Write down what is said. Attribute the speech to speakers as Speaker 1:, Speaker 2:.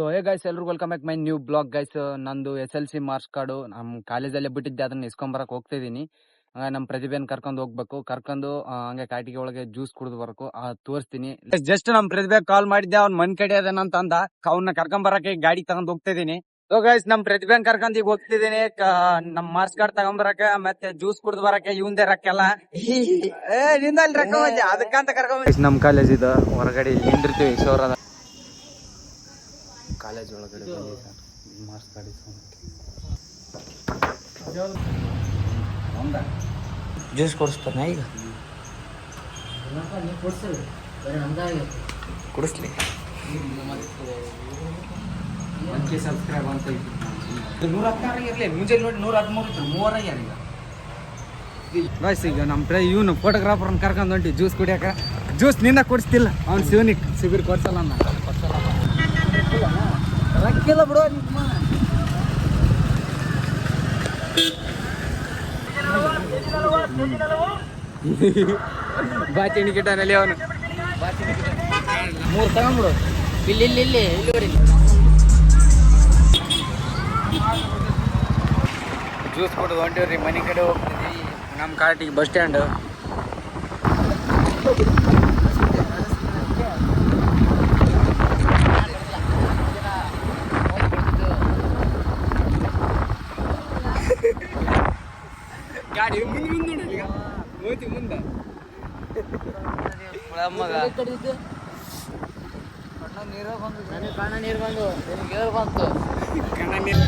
Speaker 1: So guys ಎಲ್ರಿಗೂ welcome back my new blog guys. ನಂದು SLC marks card ನಮ್ಮ ಕಾಲೇಜಲ್ಲೇ ಬಿಟ್ಟಿದ್ದೆ, ಅದನ್ನ ಇಸ್ಕೊಂಬರಕ್ಕೆ ಹೋಗ್ತಿದ್ದೀನಿ. ನಮ್ಮ ಪ್ರತಿಭೆನ ಕರ್ಕೊಂಡು ಹೋಗ್ಬೇಕು. ಕರ್ಕೊಂಡು ಹಂಗೆ ಕಾಟಿಗೆ ಒಳಗೆ ಜ್ಯೂಸ್ ಕುಡಿದು ಬರಕು ತೋರಿಸ್ತೀನಿ. ಜಸ್ಟ್ ನಮ್ಮ ಪ್ರತಿಭೆ ಕಾಲ್ ಮಾಡಿದ್ದೆ, ಅವ್ನ ಮನ್ ಕಡೆ ಅದೇನಂತ ಅಂದ. ಅವನ್ನ ಕರ್ಕೊಂಡ್ ಬರಕ್ಕೆ ಗಾಡಿ ತಗೊಂಡ್ ಹೋಗ್ತಿದ್ದೀನಿ. ಸೊ ಗೈಸ್ ನಮ್ ಪ್ರತಿಭೆನ್ ಕರ್ಕೊಂಡ್ ಈಗ ಹೋಗ್ತಿದ್ದೀನಿ. ನಮ್ ಮಾರ್ಕ್ಸ್ ಕಾರ್ಡ್ ತಗೊಂಬರಕ್ಕೆ ಮತ್ತೆ ಜ್ಯೂಸ್ ಕುಡಿದು ಬರಕ್ಕೆ ಇವಂದೇ ರೊಕ್ಕೆಲ್ಲ ಅದಕ್ಕಂತ ಕರ್ಕೊಂಡ್ ನಮ್ ಕಾಲೇಜ್ ಇದು ಹೊರಗಡೆ ನಿಂದಿರ್ತೀವಿ. ಸೋರದ ಕಾಲೇಜ್ ಒಳಗಡೆ ಮಾರ್ಕ್ಸ್ ಕಾರ್ಡ್
Speaker 2: ಜ್ಯೂಸ್ ಕೊಡಿಸ್ತಾನ ಈಗ ಕುಡಿಸ್ಲಿ.
Speaker 1: ಸಬ್ಸ್ಕ್ರೈಬ್ ಅಂತ 116 ಇರ್ಲಿ, ಮುಂಜಾನೆ ನೋಡಿ 113 ಇತ್ತು, 3 ಆಗ್ಯಾರ ಈಗ. ಬಸ್ ಈಗ ನಮ್ಮ ಇವನು ಫೋಟೋಗ್ರಾಫರ್ ಕರ್ಕೊಂಡು ಹೊಂಟಿ ಜ್ಯೂಸ್ ಕುಡಿಯಾಕ. ಜ್ಯೂಸ್ ನಿನ್ನ ಕೊಡಿಸ್ತಿಲ್ಲ, ಅವ್ನು ಶಿಬಿರ್ ಕೊಡ್ಸಲ್ಲ ಅನ್ನ ರಕ್ಕಿಲ್ಲ ಬಿಡು. ಬಾಚಿ ಕಿಟಾನಲ್ಲಿ ಅವನು 3 ತಗೊಂಡ್ಬಿಡು.
Speaker 2: ಇಲ್ಲಿ
Speaker 1: ಜ್ಯೂಸ್ ಕೊಡೋದು ಹೊಂಟಿವ್ರಿ, ಮನೆ ಕಡೆ ಹೋಗ್ತೀವಿ. ನಮ್ಮ ಕಾರ್ಟಿಗೆ ಬಸ್ ಸ್ಟ್ಯಾಂಡ್. ಗಾಡಿ ಮುಂದೆ ಹೋಯ್ತು ಮುಂದೆ
Speaker 2: ಕಣ್ಣ ನೀರು ಬಂದು
Speaker 1: ಕಣ್ಣ ನೀರು